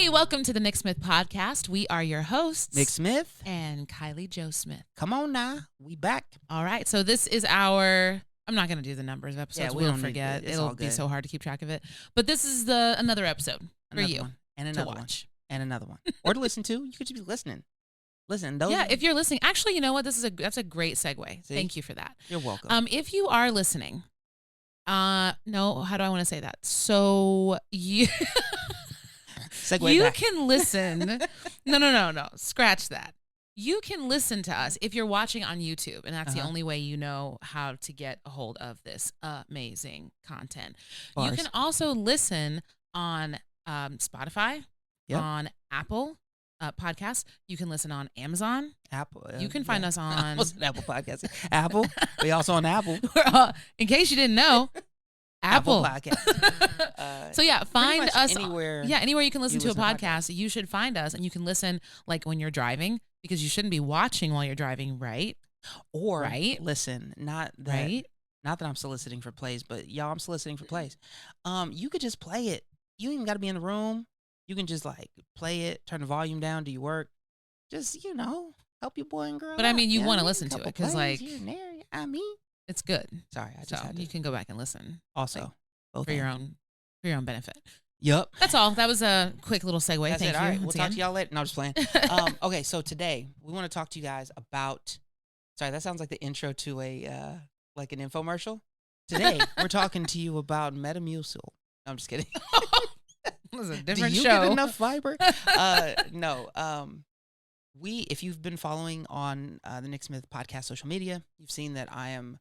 Hey, welcome to the NixMyth Podcast. We are your hosts, Nick Smith and Kylie Jo Smith. Come on now, we back. All right, so this is our. I'm not going to do the numbers of episodes. Yeah, we'll forget. It'll be so hard to keep track of it. But this is another episode for you one. And another to watch. And another one. Or to listen to. You could just be listening. Listen, those. Yeah, if you're listening. Actually, you know what? That's a great segue. See? Thank you for that. You're welcome. If you are listening, no, how do I want to say that? So you Segue you back. can listen. No. Scratch that. You can listen to us if you're watching on YouTube, and that's the only way you know how to get a hold of this amazing content. Bars. You can also listen on Spotify, on Apple Podcasts. You can listen on Amazon. Apple. You can find us on Apple Podcast. Apple. We also on Apple. In case you didn't know, Apple Podcast. So yeah, find us anywhere. Anywhere you can listen to a podcast, podcast. you should find us, and you can listen like when you're driving, because you shouldn't be watching while you're driving, right? Or listen, not that I'm soliciting for plays, but y'all, I'm soliciting for plays. You could just play it. You ain't even got to be in the room. You can just like play it, turn the volume down, do your work. Just, help your boy and girl. But I mean, you want to to listen to it because like there, it's good. Sorry, I just had to. You can go back and listen Also, for your own benefit. Yep. That's all. That was a quick little segue. That's Thank it. you. All right, we'll talk to y'all later. No, I'm just playing. Okay, so today we want to talk to you guys about. Sorry, that sounds like the intro to a like an infomercial. Today we're talking to you about Metamucil. No, I'm just kidding. It was a different Do you show. get enough fiber? No. If you've been following on the NixMyth Podcast social media, you've seen that I am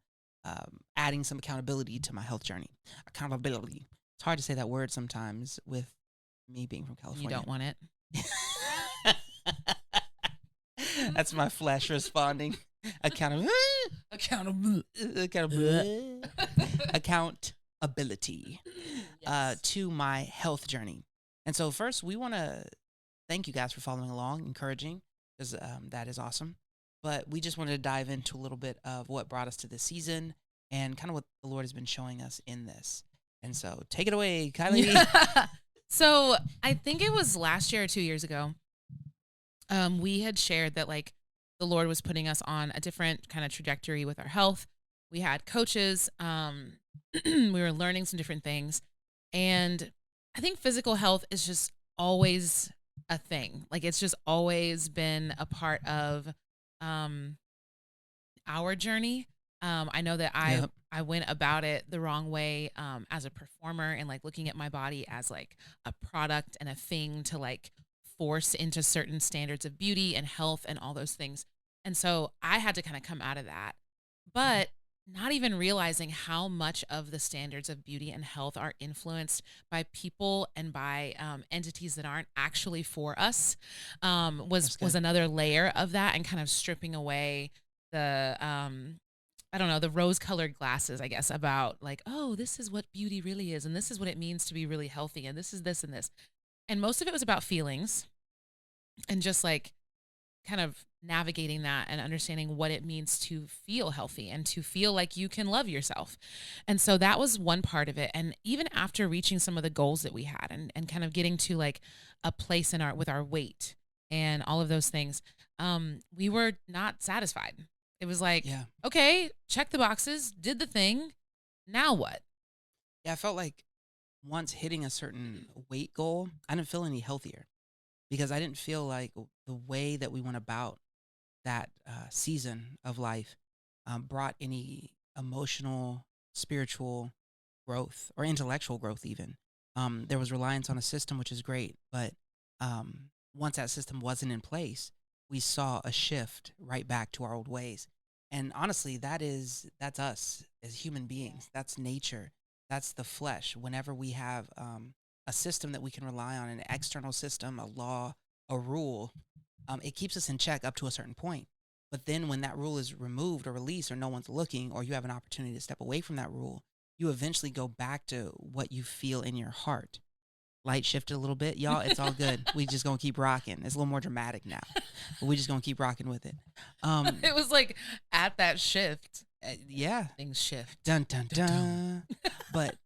adding some accountability to my health journey. Accountability. It's hard to say that word sometimes with me being from California. You don't want it. That's my flesh responding. Accountability. Yes. To my health journey. And so first, we want to thank you guys for following along, encouraging, because that is awesome. But we just wanted to dive into a little bit of what brought us to this season and kind of what the Lord has been showing us in this. And so take it away, Kylie. So I think it was last year or 2 years ago. We had shared that like the Lord was putting us on a different kind of trajectory with our health. We had coaches. We were learning some different things. And I think physical health is just always a thing. Like it's just always been a part of our journey. I know that I went about it the wrong way as a performer and like looking at my body as like a product and a thing to like force into certain standards of beauty and health and all those things. And so I had to kind of come out of that, but not even realizing how much of the standards of beauty and health are influenced by people and by entities that aren't actually for us was another layer of that, and kind of stripping away the the rose-colored glasses, I guess, about like, oh, this is what beauty really is, and this is what it means to be really healthy, and this is this and this. And most of it was about feelings and just like kind of navigating that and understanding what it means to feel healthy and to feel like you can love yourself. And so that was one part of it. And even after reaching some of the goals that we had and kind of getting to like a place with our weight and all of those things, we were not satisfied. It was like, okay, check the boxes, did the thing. Now what? Yeah, I felt like once hitting a certain weight goal, I didn't feel any healthier because I didn't feel like the way that we went about that season of life brought any emotional, spiritual growth or intellectual growth even. There was reliance on a system, which is great, but once that system wasn't in place, we saw a shift right back to our old ways. And honestly, that's us as human beings. That's nature. That's the flesh. Whenever we have a system that we can rely on, an external system, a law, a rule, it keeps us in check up to a certain point. But then when that rule is removed or released or no one's looking, or you have an opportunity to step away from that rule, you eventually go back to what you feel in your heart. Light shifted a little bit, y'all. It's all good. We just gonna keep rocking. It's a little more dramatic now, but we just gonna keep rocking with it. It was like at that shift, things shift. Dun dun dun. But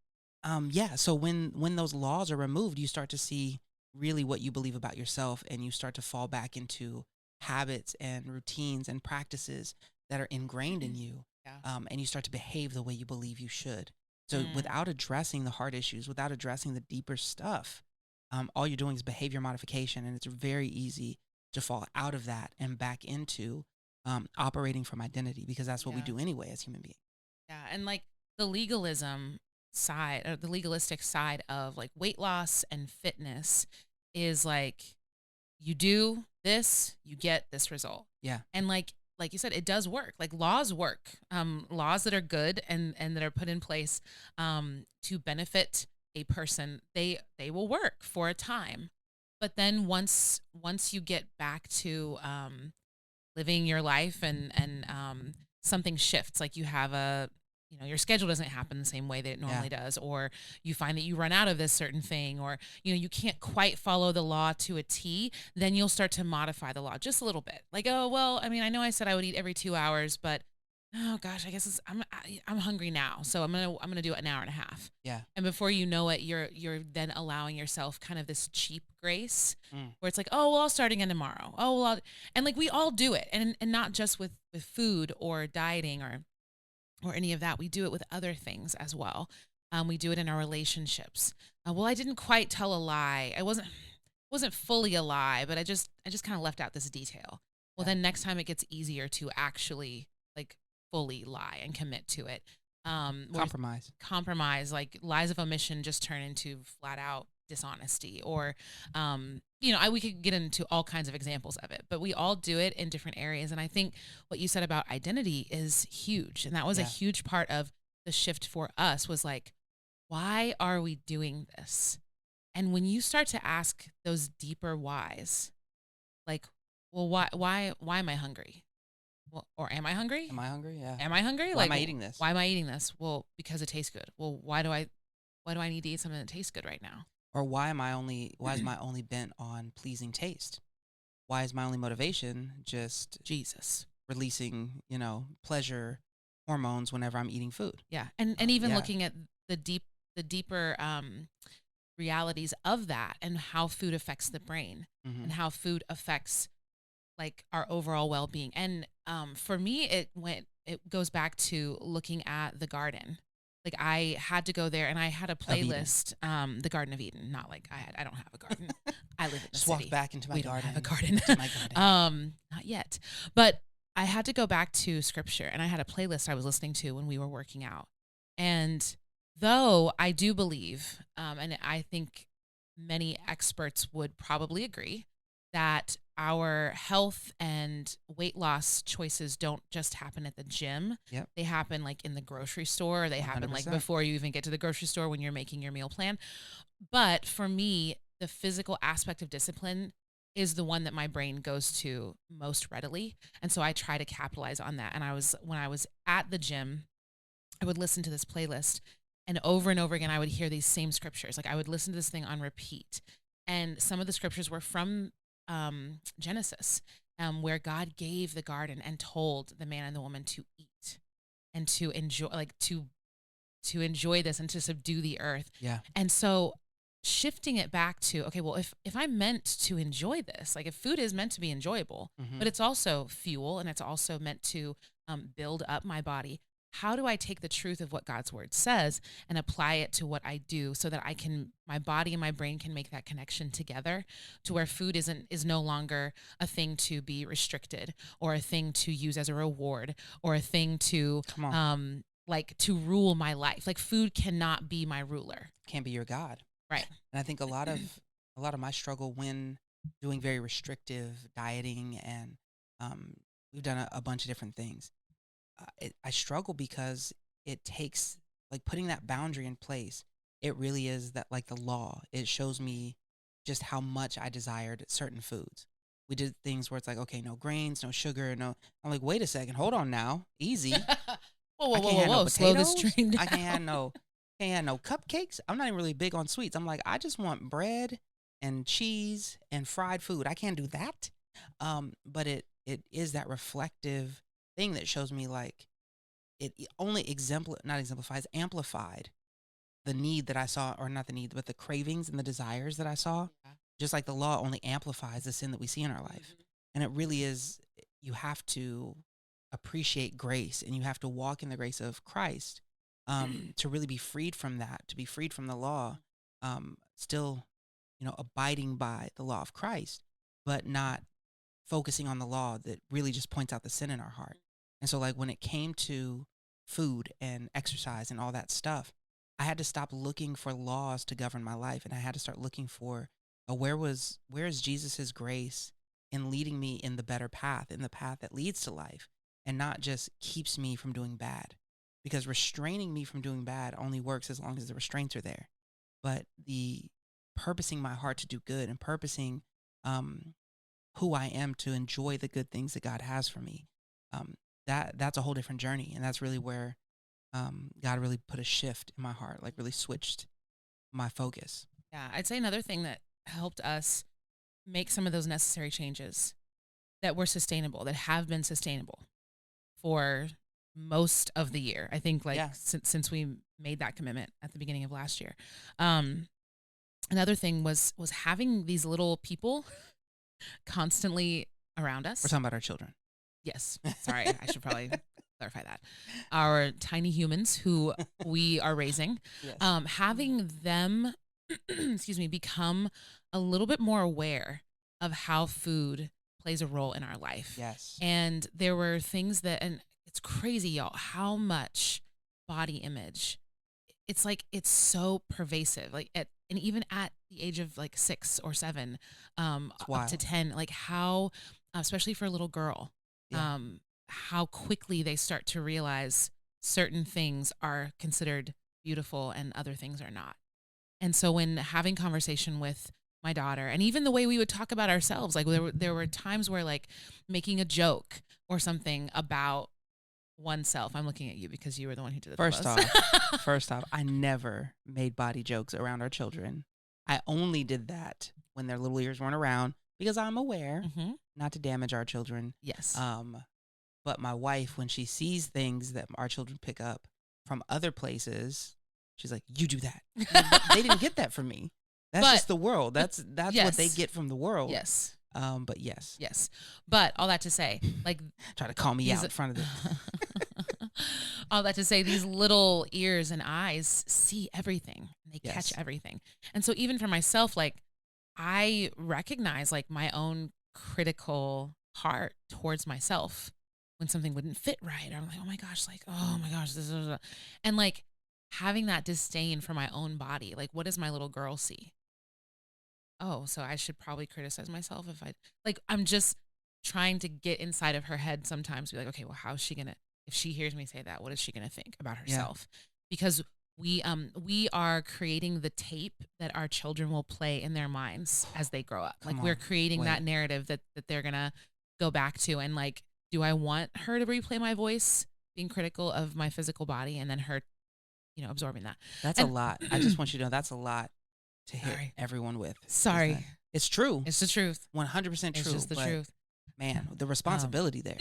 So when those laws are removed, you start to see really what you believe about yourself, and you start to fall back into habits and routines and practices that are ingrained in you. Yeah. And you start to behave the way you believe you should. So Mm. without addressing the hard issues, without addressing the deeper stuff, all you're doing is behavior modification, and it's very easy to fall out of that and back into operating from identity, because that's what we Yeah. do anyway as human beings. Yeah. And like the legalism side, or the legalistic side of like weight loss and fitness is like, you do this, you get this result. Yeah. And like you said, it does work. Like laws work. Laws that are good and that are put in place to benefit a person, they will work for a time. But then once you get back to living your life and something shifts, like you have your schedule doesn't happen the same way that it normally does, or you find that you run out of this certain thing, or you can't quite follow the law to a T, then you'll start to modify the law just a little bit. Like, oh well, I mean, I know I said I would eat every 2 hours, but oh gosh, I guess I'm hungry now, so I'm gonna do an hour and a half. Yeah. And before you know it, you're then allowing yourself kind of this cheap grace, Mm. where it's like, oh well, I'll start again tomorrow. Oh well, and like we all do it, and not just with food or dieting or any of that. We do it with other things as well. We do it in our relationships. Well, I didn't quite tell a lie. I wasn't fully a lie, but I just kind of left out this detail. Well, Yeah. then next time it gets easier to actually like fully lie and commit to it. Compromise. Compromise, like lies of omission just turn into flat out dishonesty, or we could get into all kinds of examples of it, but we all do it in different areas. And I think what you said about identity is huge, and that was a Yeah. huge part of the shift for us, was like, why are we doing this? And when you start to ask those deeper whys, like, well, why am I hungry? Well, or am I hungry? Am I hungry? Yeah. Am I hungry? Why Like, am I eating this? why am I eating this? Well, because it tastes good. Well, why do I need to eat something that tastes good right now? Or why is my only bent on pleasing taste? Why is my only motivation just Jesus. releasing, pleasure hormones whenever I'm eating food? Yeah. And even Yeah. looking at the deeper realities of that, and how food affects the brain, Mhm. and how food affects like our overall well-being. And for me, it goes back to looking at the garden. Like I had to go there, and I had a Eden. playlist, the Garden of Eden. Not like I don't have a garden. I live in the Just city. walk back into my We garden. don't have a garden. To my garden. Not yet. But I had to go back to scripture, and I had a playlist I was listening to when we were working out. And though I do believe, and I think many experts would probably agree, that our health and weight loss choices don't just happen at the gym. Yep. They happen like in the grocery store. They happen like 100%. before you even get to the grocery store, when you're making your meal plan. But for me, the physical aspect of discipline is the one that my brain goes to most readily. And so I try to capitalize on that. And when I was at the gym, I would listen to this playlist, and over again, I would hear these same scriptures. Like I would listen to this thing on repeat. And some of the scriptures were from Genesis, where God gave the garden and told the man and the woman to eat and to enjoy, like to enjoy this and to subdue the earth. Yeah. And so shifting it back to, okay, well, if I'm meant to enjoy this, like if food is meant to be enjoyable, Mhm. but it's also fuel, and it's also meant to build up my body, how do I take the truth of what God's word says and apply it to what I do, so that my body and my brain can make that connection together, to where food is no longer a thing to be restricted, or a thing to use as a reward, or a thing to Come on. like to rule my life. Like food cannot be my ruler. Can't be your God. Right. And I think a lot of my struggle when doing very restrictive dieting, and we've done a bunch of different things. I struggle because it takes, like, putting that boundary in place. It really is that, like, the law. It shows me just how much I desired certain foods. We did things where it's like, okay, no grains, no sugar, no. I'm like, wait a second, hold on now, easy. Whoa, I can't have no slow this potatoes. train down. I can't have no cupcakes. I'm not even really big on sweets. I'm like, I just want bread and cheese and fried food. I can't do that. But it is that reflective thing that shows me, like, it only amplified the need that I saw, or not the need, but the cravings and the desires that I saw, just like the law only amplifies the sin that we see in our life. And it really is, you have to appreciate grace, and you have to walk in the grace of Christ to really be freed from that, to be freed from the law, still, abiding by the law of Christ, but not focusing on the law that really just points out the sin in our heart. And so like when it came to food and exercise and all that stuff, I had to stop looking for laws to govern my life, and I had to start looking for where is Jesus's grace in leading me in the better path, in the path that leads to life, and not just keeps me from doing bad. Because restraining me from doing bad only works as long as the restraints are there. But the purposing my heart to do good and purposing who I am to enjoy the good things that God has for me, that's a whole different journey. And that's really where God really put a shift in my heart, like really switched my focus. Yeah, I'd say another thing that helped us make some of those necessary changes that were sustainable, that have been sustainable for most of the year. I think since we made that commitment at the beginning of last year. Another thing was having these little people constantly around us. We're talking about our children. Yes. Sorry, I should probably clarify that. Our tiny humans who we are raising, Yes. having them, become a little bit more aware of how food plays a role in our life. Yes. And there were things and it's crazy, y'all, how much body image, it's so pervasive, and even at the age of 6 or 7, up to 10, how, especially for a little girl, how quickly they start to realize certain things are considered beautiful and other things are not. And so when having conversation with my daughter, and even the way we would talk about ourselves, there were times where making a joke or something about oneself. I'm looking at you because you were the one who did it. First off, I never made body jokes around our children. I only did that when their little ears weren't around because I'm aware not to damage our children. Yes. But my wife, when she sees things that our children pick up from other places, she's like, "You do that." They didn't get that from me. That's just the world. That's yes. what they get from the world. Yes. But yes. Yes. But all that to say, try to call me out in front of them. All that to say, these little ears and eyes see everything. They catch everything. And so even for myself, I recognize my own critical heart towards myself when something wouldn't fit right. I'm like, oh my gosh, this is, and having that disdain for my own body. What does my little girl see? Oh, so I should probably criticize myself if I'm just trying to get inside of her head sometimes, be like, okay, well, how is she going to, if she hears me say that, what is she going to think about herself? Yeah. Because we are creating the tape that our children will play in their minds as they grow up. We're creating that narrative that they're going to go back to. And do I want her to replay my voice being critical of my physical body and then her, absorbing that? That's a lot. I just want you to know that's a lot to hit everyone with. Sorry. It's true. It's the truth. 100% true. It's just the truth. Man, the responsibility there.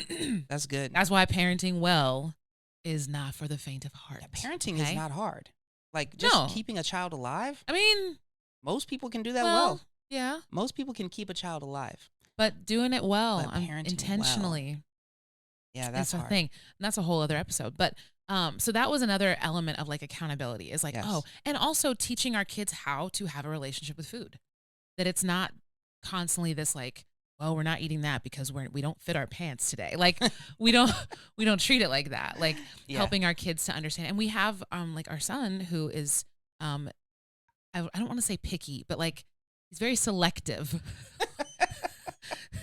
That's good. That's why parenting well is not for the faint of heart. Yeah, parenting is not hard. Keeping a child alive. I mean, most people can do that well. Yeah. Most people can keep a child alive. But doing it well, intentionally. Well. Yeah, that's the thing. And that's a whole other episode. But so that was another element of accountability is and also teaching our kids how to have a relationship with food. That it's not constantly this well, we're not eating that because we don't fit our pants today. We don't treat it like that. Helping our kids to understand. And we have our son who is I don't want to say picky, but he's very selective.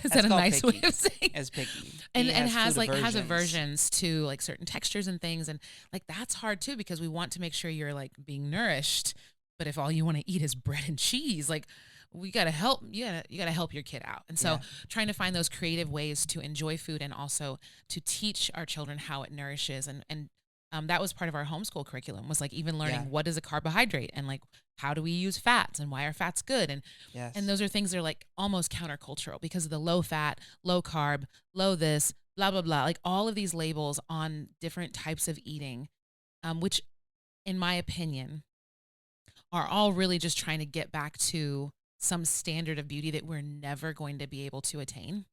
Is that a nice way of saying? As picky. And has aversions to certain textures and things, and that's hard too because we want to make sure you're being nourished. But if all you want to eat is bread and cheese, we gotta help. You gotta help your kid out. And so trying to find those creative ways to enjoy food and also to teach our children how it nourishes and that was part of our homeschool curriculum was even learning what is a carbohydrate and how do we use fats and why are fats good and and those are things that are almost countercultural because of the low fat, low carb, low this, blah blah blah, all of these labels on different types of eating, which in my opinion are all really just trying to get back to some standard of beauty that we're never going to be able to attain,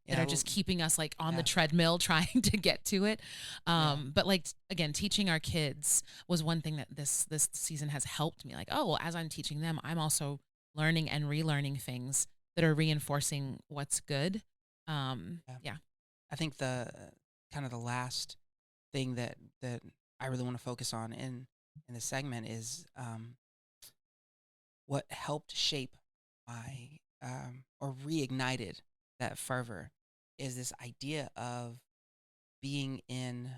that Yeah, are just keeping us like on yeah, the treadmill trying to get to it. yeah, But like again, teaching our kids was one thing that this season has helped me. Like, oh, well, as I'm teaching them, I'm also learning and relearning things that are reinforcing what's good. yeah. Yeah. I think the kind of the last thing that I really want to focus on in this segment is what helped shape my or reignited that fervor is this idea of being in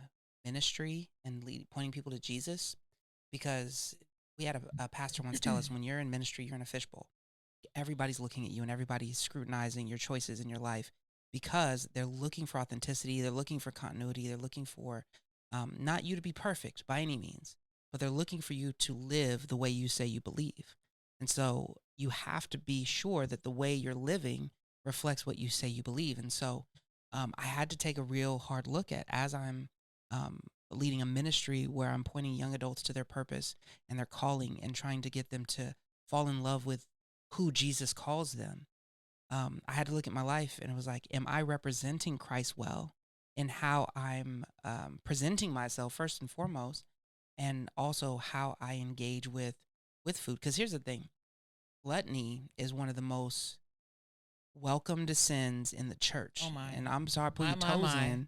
ministry and pointing people to Jesus. Because we had a pastor once tell us, when you're in ministry, you're in a fishbowl. Everybody's looking at you and everybody's scrutinizing your choices in your life, because they're looking for authenticity, they're looking for continuity, they're looking for not you to be perfect by any means, but they're looking for you to live the way you say you believe. And so you have to be sure that the way you're living reflects what you say you believe. And so I had to take a real hard look at, as I'm leading a ministry where I'm pointing young adults to their purpose and their calling and trying to get them to fall in love with who Jesus calls them. I had to look at my life, and it was like, am I representing Christ well in how I'm presenting myself first and foremost, and also how I engage with food? Because here's the thing: gluttony is one of the most welcomed sins in the church. Oh my. And I'm sorry, put My, your my, toes my. in.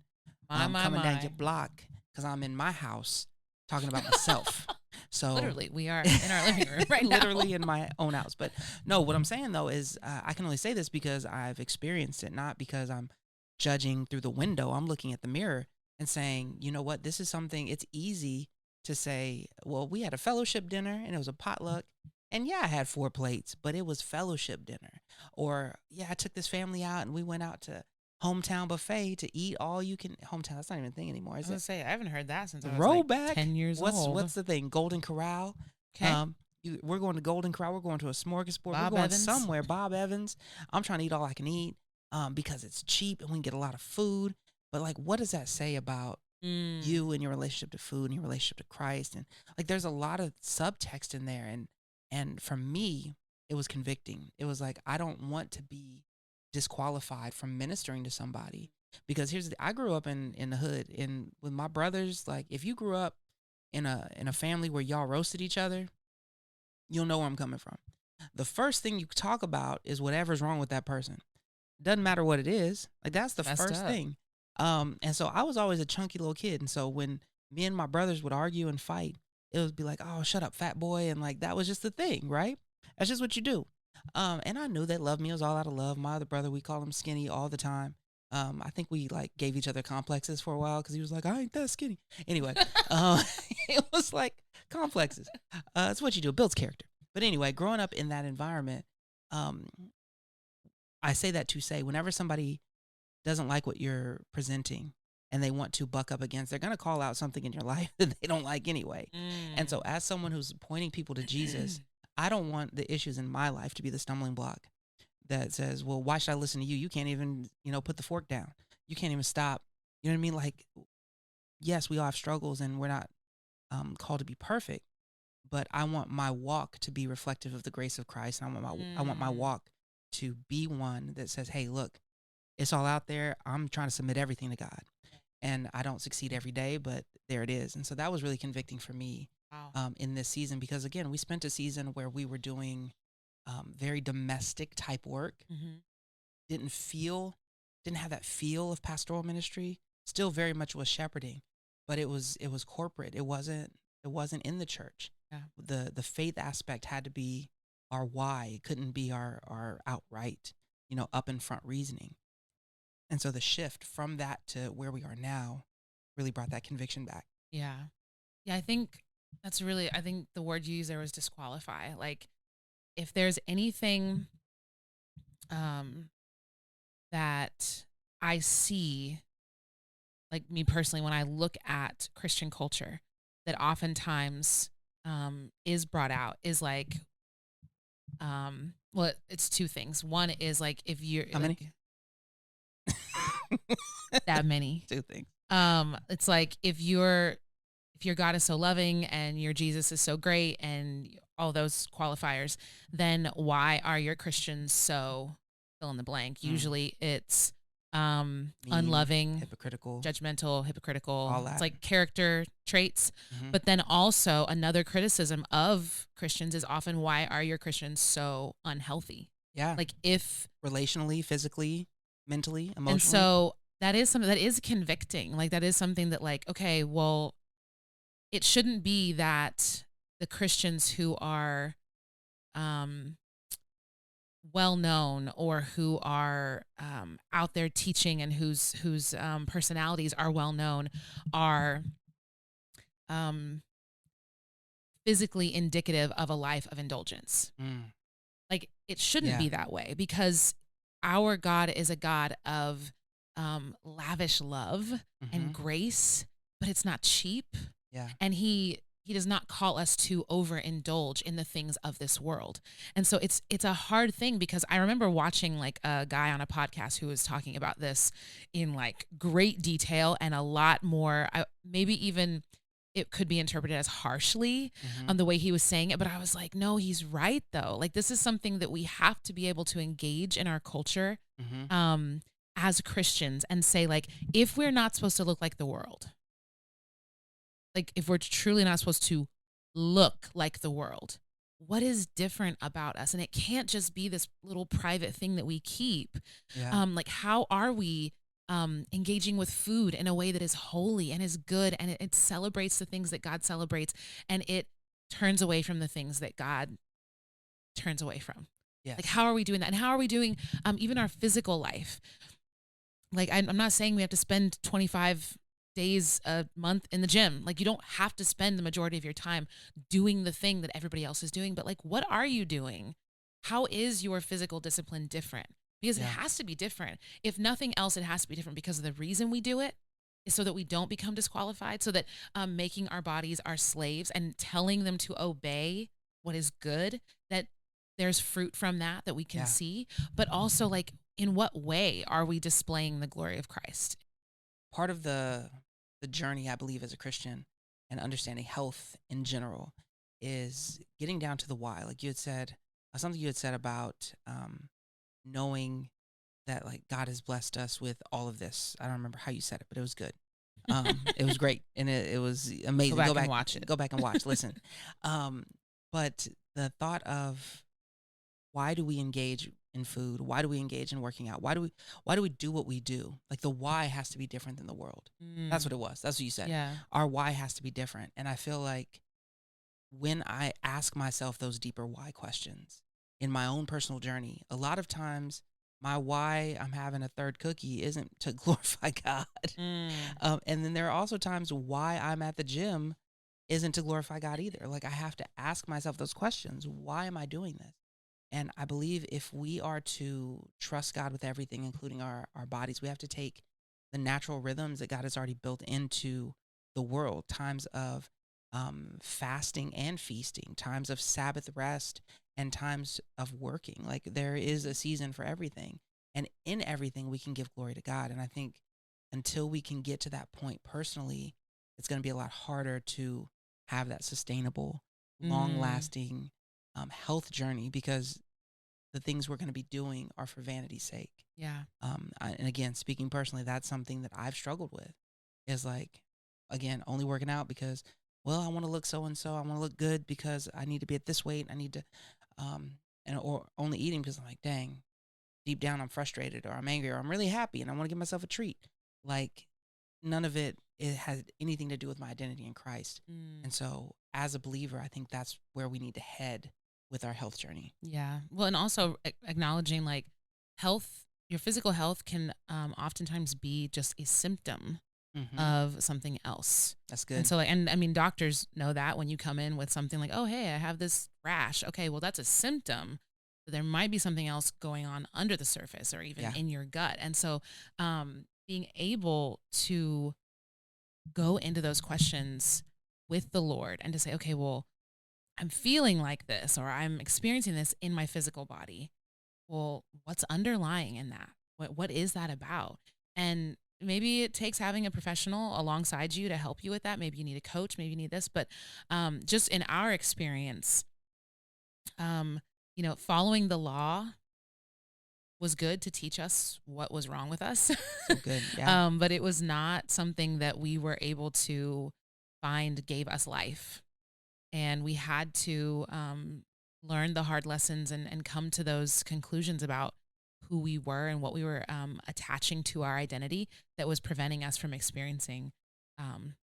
My, my, Coming down my. your block, because I'm in my house talking about myself. So Literally, we are in our living room right now. literally in my own house. But no, what I'm saying though is I can only say this because I've experienced it, not because I'm judging through the window. I'm looking at the mirror and saying, you know what, this is something. It's easy to say, well, we had a fellowship dinner and it was a potluck. And yeah, I had 4 plates, but it was fellowship dinner. Or yeah, I took this family out and we went out to hometown buffet to eat all you can. Hometown, that's not even a thing anymore, I is was gonna it? say I haven't heard that since I was like Throwback. 10 years old. What's the thing? Golden Corral. Okay. We're going to Golden Corral. We're going to a smorgasbord. Bob We're going Evans. somewhere. Bob Evans. I'm trying to eat all I can eat because it's cheap and we can get a lot of food. But like, what does that say about you and your relationship to food and your relationship to Christ? And like, there's a lot of subtext in there. And for me, it was convicting. It was like, I don't want to be disqualified from ministering to somebody. Because I grew up in the hood, and with my brothers. Like, if you grew up in a family where y'all roasted each other, you'll know where I'm coming from. The first thing you talk about is whatever's wrong with that person. Doesn't matter what it is. Like, that's the first thing. And so I was always a chunky little kid, and so when me and my brothers would argue and fight, it would be like, oh, shut up, fat boy, and like that was just the thing, right? That's just what you do. And I knew they loved me. It was all out of love. My other brother, we call him skinny all the time. I think we like gave each other complexes for a while because he was like, I ain't that skinny. Anyway, it was like complexes. It's what you do. It builds character. But anyway, growing up in that environment, I say that to say, whenever somebody doesn't like what you're presenting and they want to buck up against, they're going to call out something in your life that they don't like anyway. And so as someone who's pointing people to Jesus, I don't want the issues in my life to be the stumbling block that says, well, why should I listen to you? You can't even, put the fork down. You can't even stop. You know what I mean? Like, yes, we all have struggles and we're not called to be perfect, but I want my walk to be reflective of the grace of Christ. And I want my walk to be one that says, hey, look, it's all out there. I'm trying to submit everything to God. And I don't succeed every day, but there it is. And so that was really convicting for me in this season, because again, we spent a season where we were doing very domestic type work. Didn't have that feel of pastoral ministry. Still very much was shepherding, but it was corporate. It wasn't in the church. Yeah. The faith aspect had to be our why. It couldn't be our outright, up in front reasoning. And so the shift from that to where we are now really brought that conviction back. Yeah. Yeah, I think the word you used there was disqualify. Like, if there's anything that I see, like me personally, when I look at Christian culture, that oftentimes is brought out is like, well, it's 2 things. One is like, if you're How many? That many. 2 things. It's like if you're if your God is so loving and your Jesus is so great and all those qualifiers, then why are your Christians so fill in the blank? Usually it's Mean, unloving, hypocritical, judgmental, hypocritical. all It's that. like character traits. Mm-hmm. But then also another criticism of Christians is often, why are your Christians so unhealthy? Yeah. Like if relationally, physically, mentally, emotionally. And so that is something that is convicting. Like that is something that like, okay, well, it shouldn't be that the Christians who are well known or who are out there teaching and whose personalities are well known are physically indicative of a life of indulgence. Like it shouldn't be that way, because our God is a God of lavish love and grace, but it's not cheap. Yeah. And he does not call us to overindulge in the things of this world. And so it's a hard thing, because I remember watching like a guy on a podcast who was talking about this in like great detail and a lot more, maybe even it could be interpreted as harshly on the way he was saying it. But I was like, no, he's right though. Like this is something that we have to be able to engage in our culture as Christians and say, like, if we're not supposed to look like the world, like if we're truly not supposed to look like the world, what is different about us? And it can't just be this little private thing that we keep. Like how are we engaging with food in a way that is holy and is good, and it celebrates the things that God celebrates, and it turns away from the things that God turns away from. Like how are we doing that? And how are we doing even our physical life? Like I'm not saying we have to spend 25 days a month in the gym. Like you don't have to spend the majority of your time doing the thing that everybody else is doing, but like what are you doing? How is your physical discipline different? Because it has to be different. If nothing else, it has to be different because of the reason we do it is so that we don't become disqualified, so that making our bodies our slaves and telling them to obey what is good, that there's fruit from that we can see. But also, like, in what way are we displaying the glory of Christ? Part of the journey, I believe, as a Christian and understanding health in general is getting down to the why. Like you had said, something you had said about knowing that like God has blessed us with all of this. I don't remember how you said it, but it was good. It was great. And it was amazing. Go back and watch it. Go back and watch, listen. But the thought of, why do we engage in food? Why do we engage in working out? Why do we do what we do? Like the why has to be different than the world. That's what it was. That's what you said. Yeah. Our why has to be different. And I feel like when I ask myself those deeper why questions in my own personal journey, a lot of times my why I'm having a third cookie isn't to glorify God. And then there are also times why I'm at the gym isn't to glorify God either. Like I have to ask myself those questions. Why am I doing this? And I believe if we are to trust God with everything, including our bodies, we have to take the natural rhythms that God has already built into the world, times of fasting and feasting, times of Sabbath rest, and times of working. Like there is a season for everything. And in everything, we can give glory to God. And I think until we can get to that point personally, it's going to be a lot harder to have that sustainable, long-lasting health journey, because the things we're going to be doing are for vanity's sake. Yeah. And again, speaking personally, that's something that I've struggled with, is like, again, only working out because, well, I want to look so-and-so. I want to look good because I need to be at this weight. I need to, or only eating because I'm like, dang, deep down I'm frustrated or I'm angry or I'm really happy and I want to give myself a treat. Like none of it has anything to do with my identity in Christ. And so as a believer, I think that's where we need to head with our health journey. Yeah. Well, and also acknowledging like health, your physical health can oftentimes be just a symptom of something else. That's good. And so like, and I mean, doctors know that when you come in with something like, oh, hey, I have this rash. Okay, well, that's a symptom. There might be something else going on under the surface or even in your gut. And so being able to go into those questions with the Lord and to say, okay, well, I'm feeling like this, or I'm experiencing this in my physical body. Well, what's underlying in that? What is that about? And maybe it takes having a professional alongside you to help you with that. Maybe you need a coach, maybe you need this, but just in our experience, following the law was good to teach us what was wrong with us. So good. Yeah. But it was not something that we were able to find gave us life. And we had to learn the hard lessons and come to those conclusions about who we were and what we were attaching to our identity that was preventing us from experiencing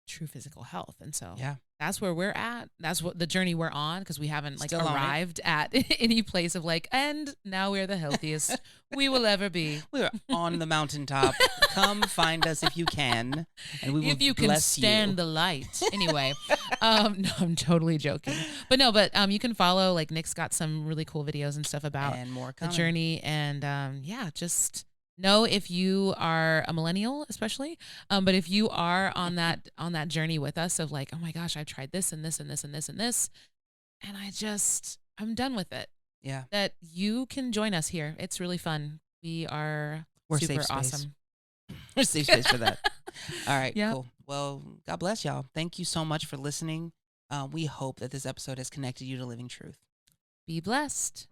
true physical health. And so that's where we're at. That's what the journey we're on, because we haven't like arrived at any place of like, and now we're the healthiest we will ever be. We're on the mountaintop. Come find us if you can, and we will if you can stand the light. Anyway, no, I'm totally joking. But you can follow, like, Nick's got some really cool videos and stuff about and more the journey, and just know if you are a millennial, especially, but if you are on that journey with us of like, oh my gosh, I've tried this and this and this and this and this, and I'm done with it. Yeah, that you can join us here. It's really fun. We're super awesome. We're safe space for that. All right, cool. Well, God bless y'all. Thank you so much for listening. We hope that this episode has connected you to living truth. Be blessed.